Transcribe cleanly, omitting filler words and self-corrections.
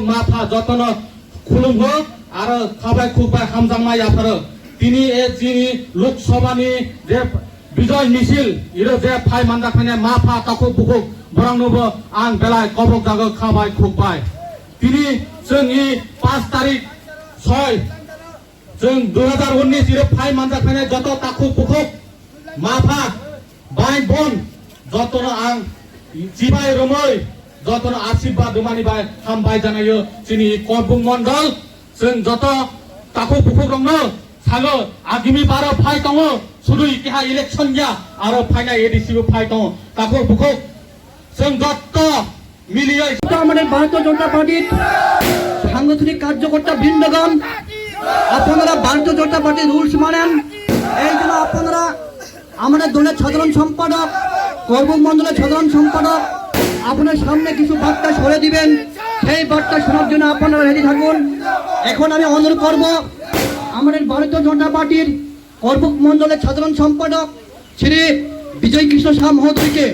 माफा जतन खुलुम हो और खाबाय खुबाय हामजांमाय आफारो तिनी ए जिनी लोकसभानि जे विजय मिছিল इरो जे फाय मानदाखाने माफा ताखौ बुखौ बरांनोबो आं बेलाय कबक जागो खाबाय खुबाय तिनी जोंनि 5 तारिख 6 जों 2019 इरो फाय मानदाखाने जत ताखौ बुखौ माफा बाय बन जतन आं जिबाय रमै जतन आशीर्वाद दुमानिबाय हामबाय जानायो जोंनि करबुं मंडल जों जत ताखौ बुखौरंनो सागो आगामी 12 फाय दङ शुरु इतिहा इलेक्शन या आरो फायना एडिसिबो फाय दङ ताखौ बुखौ जों जत मिलियै আমাদের ভারতীয় জনতা পার্টির সাংগঠনিক কার্যকর্তা বৃন্দগণ আপনারা ভারতীয় জনতা পার্টির রুলস মানেন এই জন্য আপনারা আমাদের দলের সাধারণ সম্পাদক করবুং মণ্ডলের সাধারণ সম্পাদক আপনার সামনে কিছু বার্তা সরে দিবেন সেই বার্তা শোনার জন্য আপনারা রেডি থাকুন এখন আমি অনুরোধ করব আমাদের ভারতীয় জনতা পার্টির করবুং মণ্ডলের সাধারণ সম্পাদক শ্রী বিজয় কৃষ্ণ শাহ মহোদয়কে